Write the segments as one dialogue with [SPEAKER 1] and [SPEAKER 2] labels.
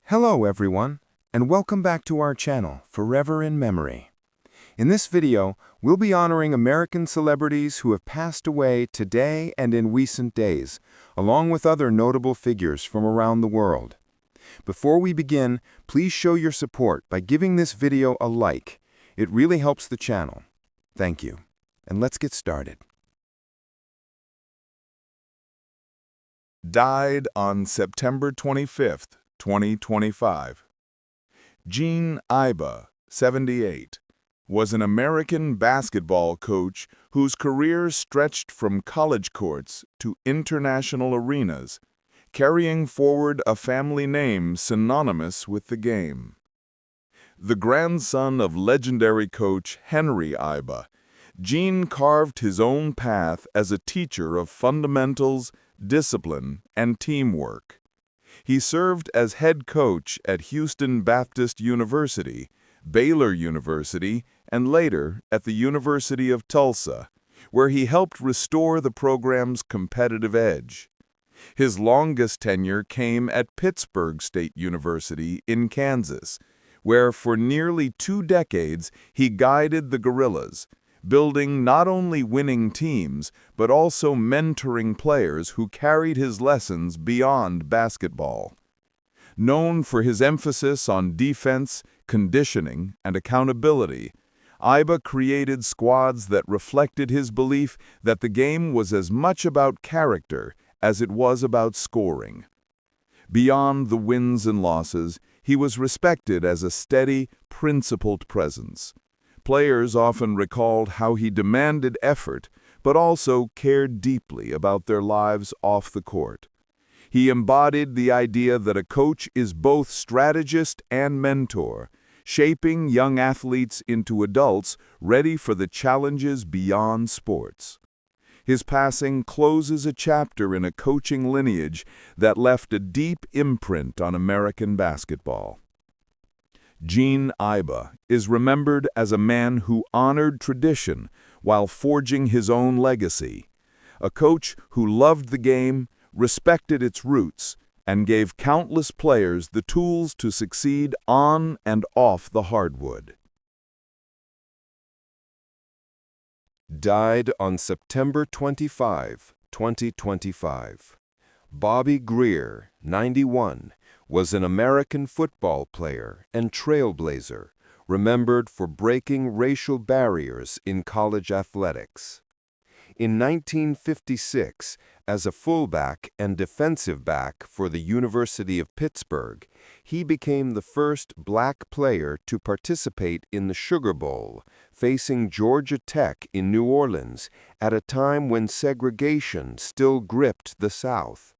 [SPEAKER 1] Hello everyone, and welcome back to our channel, Forever in Memory. In this video, we'll be honoring American celebrities who have passed away today and in recent days, along with other notable figures from around the world. Before we begin, please show your support by giving this video a like. It really helps the channel. Thank you. And let's get started.
[SPEAKER 2] Died on September 25th, 2025. Gene Iba, 78, was an American basketball coach whose career stretched from college courts to international arenas, carrying forward a family name synonymous with the game. The grandson of legendary coach Henry Iba, Gene carved his own path as a teacher of fundamentals, discipline, and teamwork. He served as head coach at Houston Baptist University, Baylor University, and later at the University of Tulsa, where he helped restore the program's competitive edge. His longest tenure came at Pittsburgh State University in Kansas, where for nearly 2 decades he guided the Gorillas, building not only winning teams, but also mentoring players who carried his lessons beyond basketball. Known for his emphasis on defense, conditioning, and accountability, Iba created squads that reflected his belief that the game was as much about character as it was about scoring. Beyond the wins and losses, he was respected as a steady, principled presence. Players often recalled how he demanded effort, but also cared deeply about their lives off the court. He embodied the idea that a coach is both strategist and mentor, shaping young athletes into adults ready for the challenges beyond sports. His passing closes a chapter in a coaching lineage that left a deep imprint on American basketball. Gene Iba is remembered as a man who honored tradition while forging his own legacy, a coach who loved the game, respected its roots, and gave countless players the tools to succeed on and off the hardwood.
[SPEAKER 1] Died on September 25, 2025. Bobby Grier, 91, was an American football player and trailblazer, remembered for breaking racial barriers in college athletics. In 1956, as a fullback and defensive back for the University of Pittsburgh, he became the first black player to participate in the Sugar Bowl, facing Georgia Tech in New Orleans at a time when segregation still gripped the South.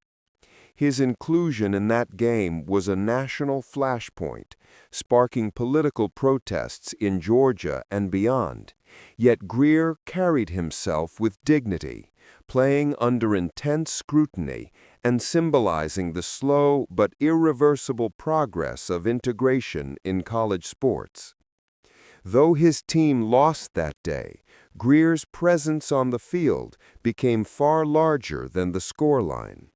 [SPEAKER 1] His inclusion in that game was a national flashpoint, sparking political protests in Georgia and beyond. Yet Grier carried himself with dignity, playing under intense scrutiny and symbolizing the slow but irreversible progress of integration in college sports. Though his team lost that day, Grier's presence on the field became far larger than the scoreline.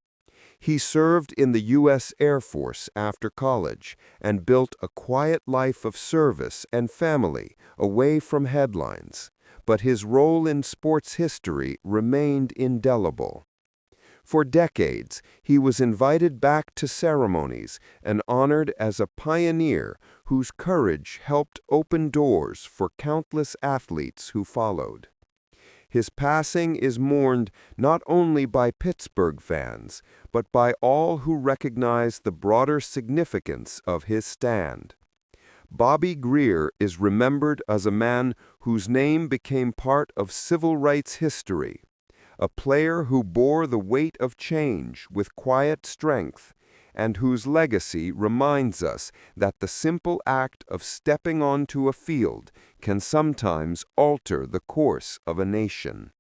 [SPEAKER 1] He served in the U.S. Air Force after college and built a quiet life of service and family away from headlines, but his role in sports history remained indelible. For decades, he was invited back to ceremonies and honored as a pioneer whose courage helped open doors for countless athletes who followed. His passing is mourned not only by Pittsburgh fans, but by all who recognize the broader significance of his stand. Bobby Grier is remembered as a man whose name became part of civil rights history, a player who bore the weight of change with quiet strength, and whose legacy reminds us that the simple act of stepping onto a field can sometimes alter the course of a nation.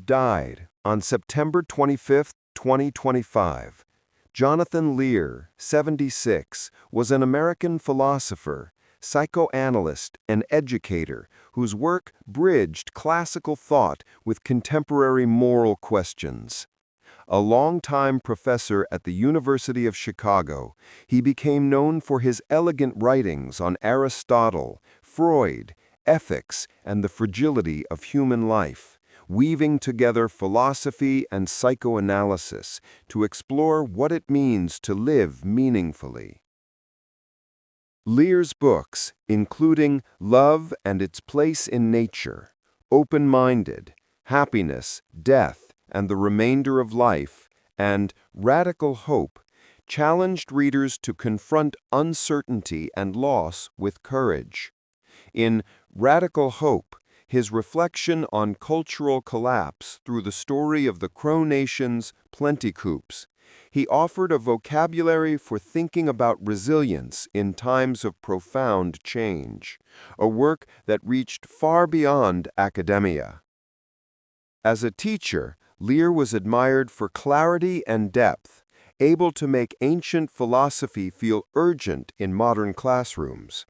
[SPEAKER 1] Died on September 25, 2025. Jonathan Lear, 76, was an American philosopher, psychoanalyst, and educator whose work bridged classical thought with contemporary moral questions. A longtime professor at the University of Chicago, he became known for his elegant writings on Aristotle, Freud, ethics, and the fragility of human life, weaving together philosophy and psychoanalysis to explore what it means to live meaningfully. Lear's books, including Love and Its Place in Nature, Open-Minded, Happiness, Death, and the Remainder of Life, and Radical Hope, challenged readers to confront uncertainty and loss with courage. In Radical Hope, his reflection on cultural collapse through the story of the Crow Nation's plenty coups, he offered a vocabulary for thinking about resilience in times of profound change, a work that reached far beyond academia. As a teacher, Lear was admired for clarity and depth, able to make ancient philosophy feel urgent in modern classrooms.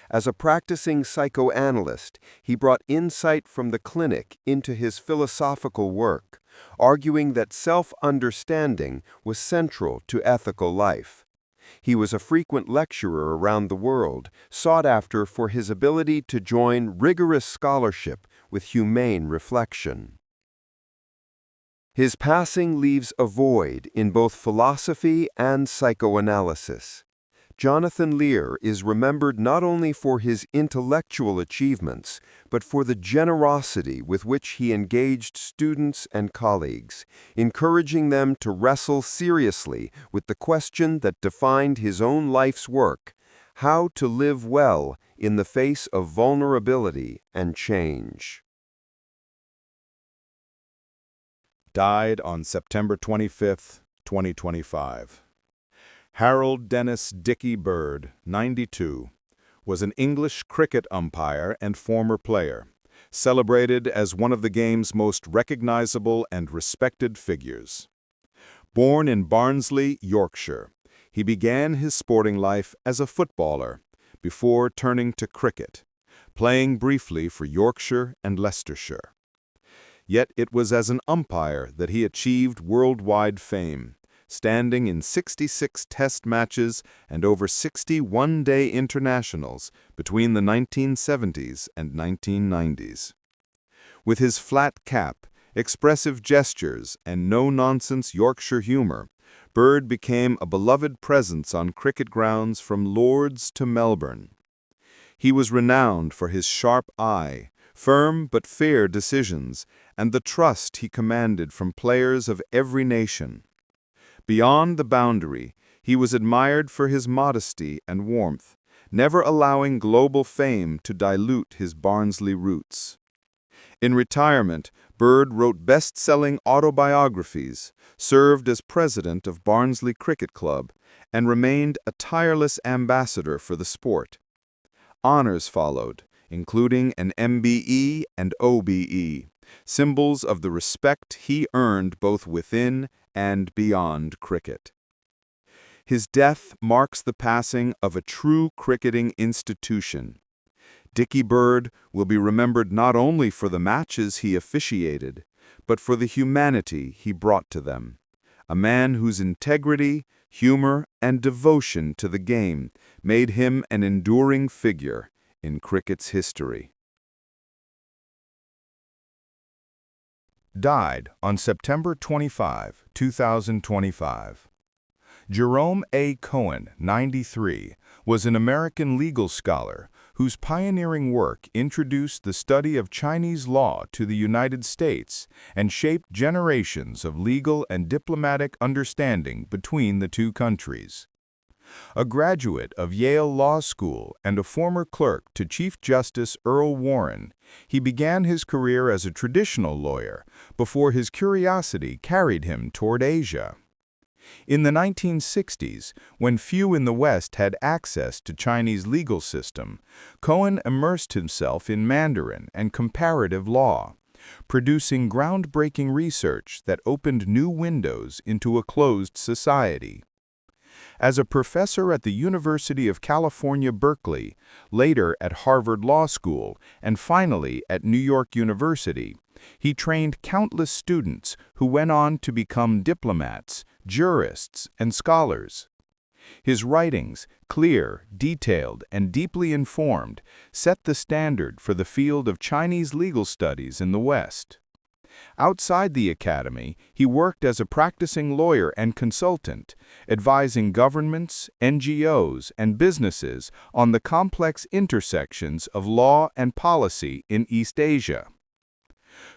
[SPEAKER 1] As a practicing psychoanalyst, he brought insight from the clinic into his philosophical work, arguing that self-understanding was central to ethical life. He was a frequent lecturer around the world, sought after for his ability to join rigorous scholarship with humane reflection. His passing leaves a void in both philosophy and psychoanalysis. Jonathan Lear is remembered not only for his intellectual achievements, but for the generosity with which he engaged students and colleagues, encouraging them to wrestle seriously with the question that defined his own life's work: how to live well in the face of vulnerability and change.
[SPEAKER 2] Died on September 25, 2025. Harold Dennis Dickie Bird, 92, was an English cricket umpire and former player, celebrated as one of the game's most recognizable and respected figures. Born in Barnsley, Yorkshire, he began his sporting life as a footballer before turning to cricket, playing briefly for Yorkshire and Leicestershire. Yet it was as an umpire that he achieved worldwide fame, standing in 66 test matches and over 60 one-day internationals between the 1970s and 1990s. With his flat cap, expressive gestures, and no-nonsense Yorkshire humor, Bird became a beloved presence on cricket grounds from Lord's to Melbourne. He was renowned for his sharp eye, firm but fair decisions, and the trust he commanded from players of every nation. Beyond the boundary, he was admired for his modesty and warmth, never allowing global fame to dilute his Barnsley roots. In retirement, Bird wrote best-selling autobiographies, served as president of Barnsley Cricket Club, and remained a tireless ambassador for the sport. Honors followed, including an MBE and OBE, symbols of the respect he earned both within and beyond cricket. His death marks the passing of a true cricketing institution. Dickie Bird will be remembered not only for the matches he officiated, but for the humanity he brought to them, a man whose integrity, humor, and devotion to the game made him an enduring figure in cricket's history. Died on September 25, 2025. Jerome A. Cohen, 93, was an American legal scholar whose pioneering work introduced the study of Chinese law to the United States and shaped generations of legal and diplomatic understanding between the two countries. A graduate of Yale Law School and a former clerk to Chief Justice Earl Warren, he began his career as a traditional lawyer before his curiosity carried him toward Asia. In the 1960s, when few in the West had access to Chinese legal system, Cohen immersed himself in Mandarin and comparative law, producing groundbreaking research that opened new windows into a closed society. As a professor at the University of California, Berkeley, later at Harvard Law School, and finally at New York University, He trained countless students who went on to become diplomats, jurists, and scholars. His writings, clear, detailed, and deeply informed, set the standard for the field of Chinese legal studies in the West. Outside the academy, he worked as a practicing lawyer and consultant, advising governments, NGOs, and businesses on the complex intersections of law and policy in East Asia.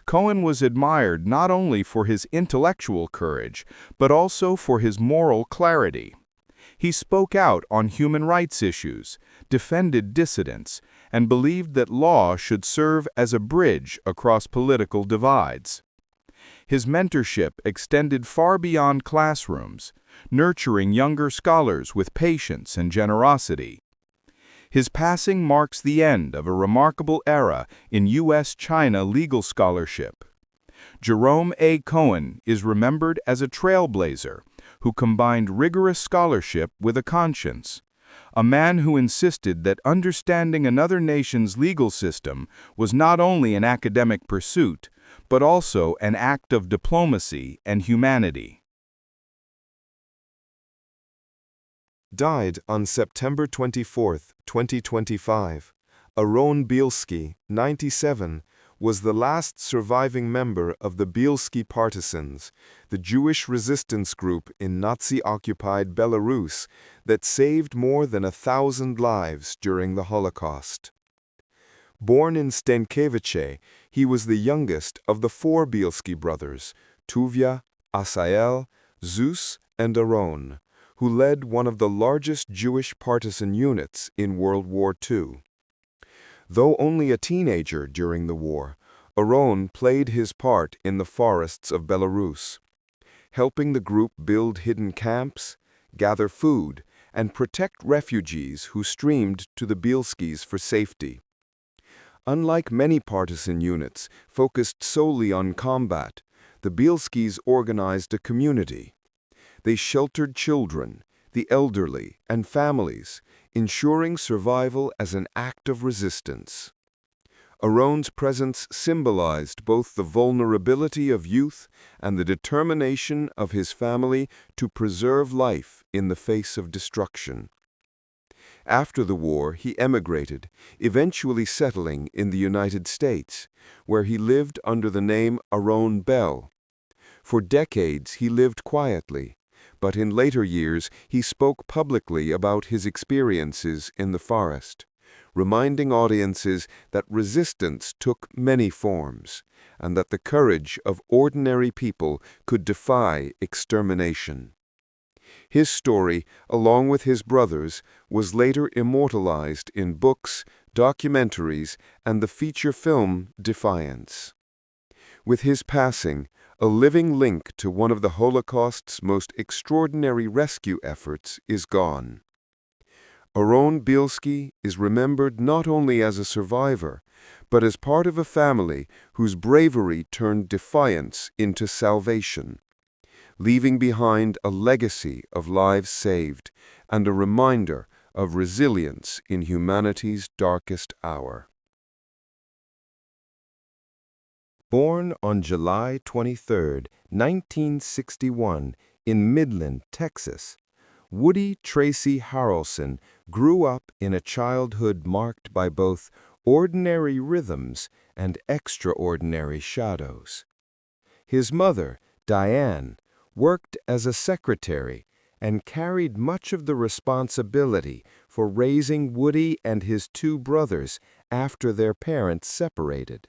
[SPEAKER 2] Cohen was admired not only for his intellectual courage, but also for his moral clarity. He spoke out on human rights issues, defended dissidents, and believed that law should serve as a bridge across political divides. His mentorship extended far beyond classrooms, nurturing younger scholars with patience and generosity. His passing marks the end of a remarkable era in U.S.-China legal scholarship. Jerome A. Cohen is remembered as a trailblazer who combined rigorous scholarship with a conscience, a man who insisted that understanding another nation's legal system was not only an academic pursuit, but also an act of diplomacy and humanity.
[SPEAKER 1] Died on September 24, 2025. Aron Bielski, 97, was the last surviving member of the Bielski Partisans, the Jewish resistance group in Nazi-occupied Belarus that saved more than 1,000 lives during the Holocaust. Born in Stenkevice, he was the youngest of the 4 Bielski brothers, Tuvia, Asael, Zeus, and Aron, who led one of the largest Jewish partisan units in World War II. Though only a teenager during the war, Aron played his part in the forests of Belarus, helping the group build hidden camps, gather food, and protect refugees who streamed to the Bielskis for safety. Unlike many partisan units focused solely on combat, the Bielskis organized a community. They sheltered children, the elderly, and families, ensuring survival as an act of resistance. Aron's presence symbolized both the vulnerability of youth and the determination of his family to preserve life in the face of destruction. After the war, he emigrated, eventually settling in the United States, where he lived under the name Aron Bell. For decades, he lived quietly, but in later years he spoke publicly about his experiences in the forest, reminding audiences that resistance took many forms, and that the courage of ordinary people could defy extermination. His story, along with his brothers, was later immortalized in books, documentaries, and the feature film Defiance. With his passing, a living link to one of the Holocaust's most extraordinary rescue efforts is gone. Aron Bielski is remembered not only as a survivor, but as part of a family whose bravery turned defiance into salvation, leaving behind a legacy of lives saved and a reminder of resilience in humanity's darkest hour. Born on July 23, 1961, in Midland, Texas, Woody Tracy Harrelson grew up in a childhood marked by both ordinary rhythms and extraordinary shadows. His mother, Diane, worked as a secretary and carried much of the responsibility for raising Woody and his 2 brothers after their parents separated.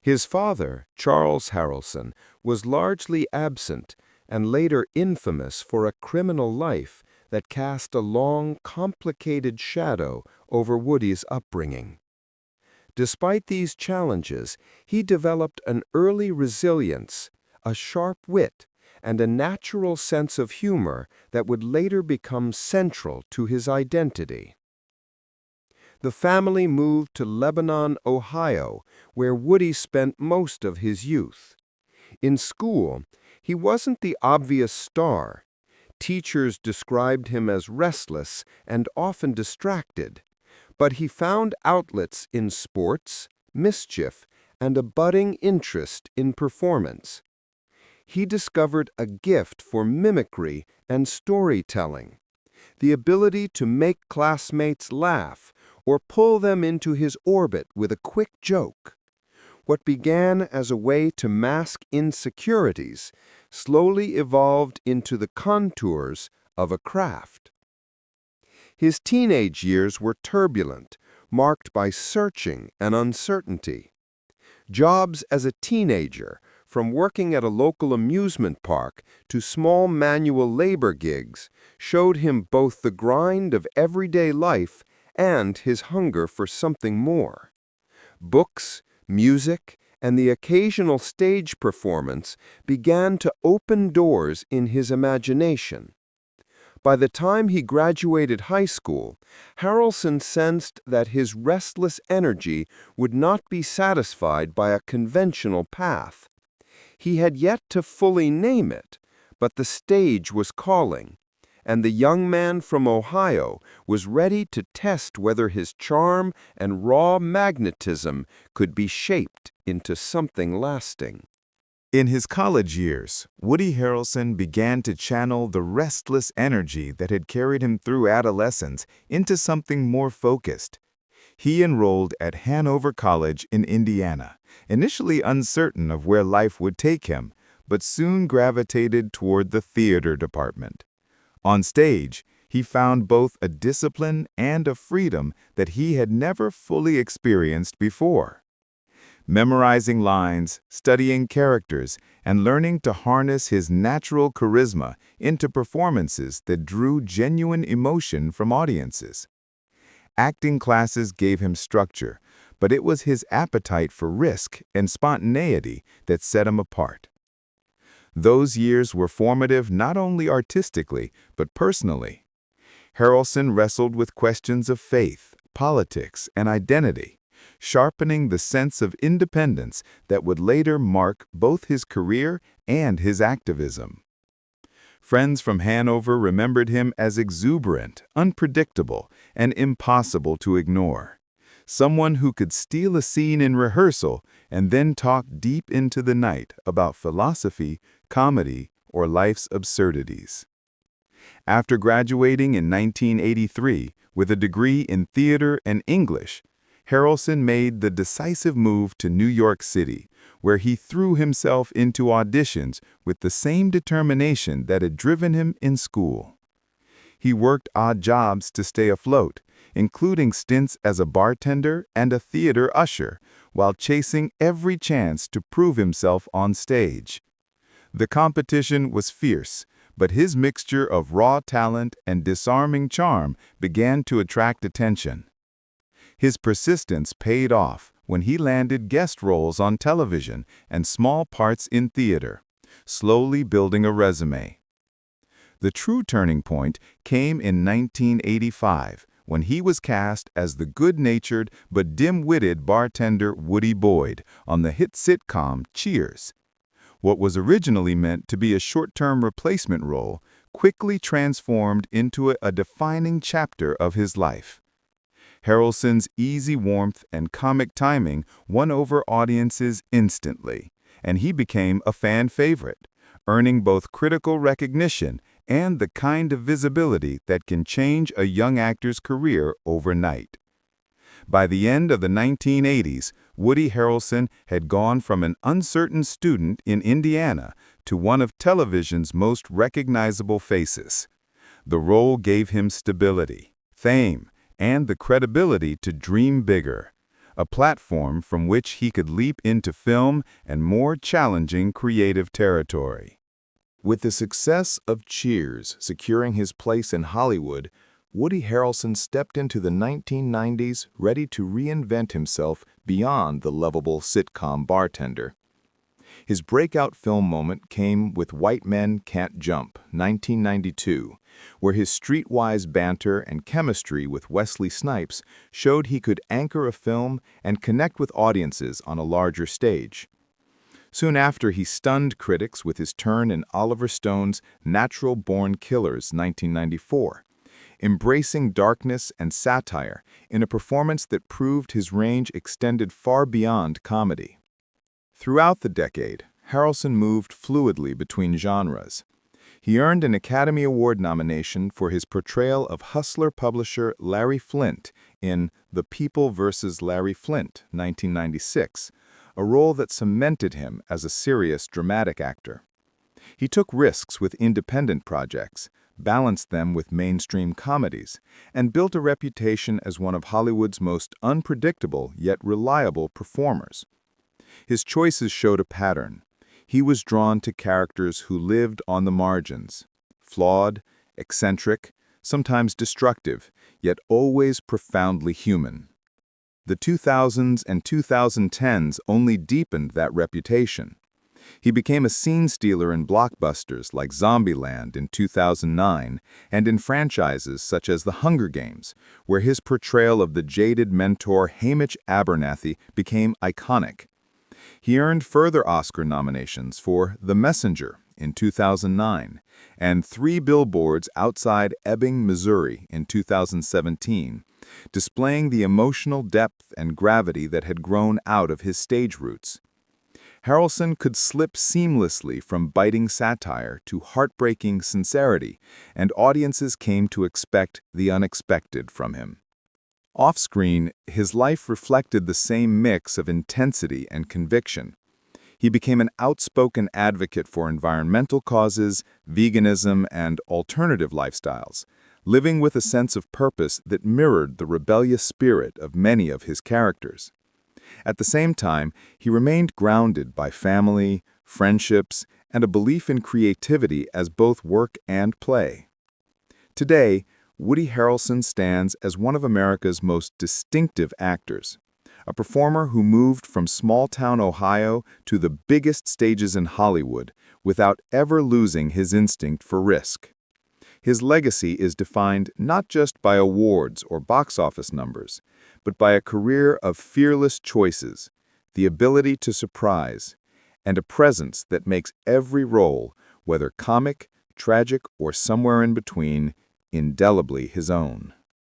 [SPEAKER 1] His father, Charles Harrelson, was largely absent and later infamous for a criminal life that cast a long, complicated shadow over Woody's upbringing. Despite these challenges, he developed an early resilience, a sharp wit, and a natural sense of humor that would later become central to his identity. The family moved to Lebanon, Ohio, where Woody spent most of his youth. In school, he wasn't the obvious star. Teachers described him as restless and often distracted, but he found outlets in sports, mischief, and a budding interest in performance. He discovered a gift for mimicry and storytelling, the ability to make classmates laugh or pull them into his orbit with a quick joke. What began as a way to mask insecurities slowly evolved into the contours of a craft. His teenage years were turbulent, marked by searching and uncertainty. Jobs as a teenager, from working at a local amusement park to small manual labor gigs, showed him both the grind of everyday life and his hunger for something more. Books, music, and the occasional stage performance began to open doors in his imagination. By the time he graduated high school, Harrelson sensed that his restless energy would not be satisfied by a conventional path. He had yet to fully name it, but the stage was calling, and the young man from Ohio was ready to test whether his charm and raw magnetism could be shaped into something lasting.
[SPEAKER 2] In his college years, Woody Harrelson began to channel the restless energy that had carried him through adolescence into something more focused. He enrolled at Hanover College in Indiana, initially uncertain of where life would take him, but soon gravitated toward the theater department. On stage, he found both a discipline and a freedom that he had never fully experienced before. Memorizing lines, studying characters, and learning to harness his natural charisma into performances that drew genuine emotion from audiences. Acting classes gave him structure, but it was his appetite for risk and spontaneity that set him apart. Those years were formative not only artistically, but personally. Harrelson wrestled with questions of faith, politics, and identity, sharpening the sense of independence that would later mark both his career and his activism. Friends from Hanover remembered him as exuberant, unpredictable, and impossible to ignore. Someone who could steal a scene in rehearsal and then talk deep into the night about philosophy, comedy, or life's absurdities. After graduating in 1983 with a degree in theater and English, Harrelson made the decisive move to New York City, where he threw himself into auditions with the same determination that had driven him in school. He worked odd jobs to stay afloat, including stints as a bartender and a theater usher, while chasing every chance to prove himself on stage. The competition was fierce, but his mixture of raw talent and disarming charm began to attract attention. His persistence paid off when he landed guest roles on television and small parts in theater, slowly building a resume. The true turning point came in 1985, when he was cast as the good-natured but dim-witted bartender Woody Boyd on the hit sitcom Cheers. What was originally meant to be a short-term replacement role quickly transformed into a defining chapter of his life. Harrelson's easy warmth and comic timing won over audiences instantly, and he became a fan favorite, earning both critical recognition and the kind of visibility that can change a young actor's career overnight. By the end of the 1980s, Woody Harrelson had gone from an uncertain student in Indiana to one of television's most recognizable faces. The role gave him stability, fame, and the credibility to dream bigger, a platform from which he could leap into film and more challenging creative territory. With the success of Cheers securing his place in Hollywood, Woody Harrelson stepped into the 1990s ready to reinvent himself beyond the lovable sitcom bartender. His breakout film moment came with White Men Can't Jump, 1992, where his streetwise banter and chemistry with Wesley Snipes showed he could anchor a film and connect with audiences on a larger stage. Soon after, he stunned critics with his turn in Oliver Stone's Natural Born Killers, 1994, embracing darkness and satire in a performance that proved his range extended far beyond comedy. Throughout the decade, Harrelson moved fluidly between genres. He earned an Academy Award nomination for his portrayal of hustler publisher Larry Flynt in The People vs. Larry Flynt, 1996, a role that cemented him as a serious dramatic actor. He took risks with independent projects, balanced them with mainstream comedies, and built a reputation as one of Hollywood's most unpredictable yet reliable performers. His choices showed a pattern. He was drawn to characters who lived on the margins, flawed, eccentric, sometimes destructive, yet always profoundly human. The 2000s and 2010s only deepened that reputation. He became a scene stealer in blockbusters like Zombieland in 2009 and in franchises such as The Hunger Games, where his portrayal of the jaded mentor Hamish Abernathy became iconic. He earned further Oscar nominations for The Messenger in 2009 and 3 Billboards Outside Ebbing, Missouri in 2017, displaying the emotional depth and gravity that had grown out of his stage roots. Harrelson could slip seamlessly from biting satire to heartbreaking sincerity, and audiences came to expect the unexpected from him. Off-screen, his life reflected the same mix of intensity and conviction. He became an outspoken advocate for environmental causes, veganism, and alternative lifestyles, living with a sense of purpose that mirrored the rebellious spirit of many of his characters. At the same time, he remained grounded by family, friendships, and a belief in creativity as both work and play. Today, Woody Harrelson stands as one of America's most distinctive actors, a performer who moved from small-town Ohio to the biggest stages in Hollywood without ever losing his instinct for risk. His legacy is defined not just by awards or box office numbers, but by a career of fearless choices, the ability to surprise, and a presence that makes every role, whether comic, tragic, or somewhere in between, indelibly his own.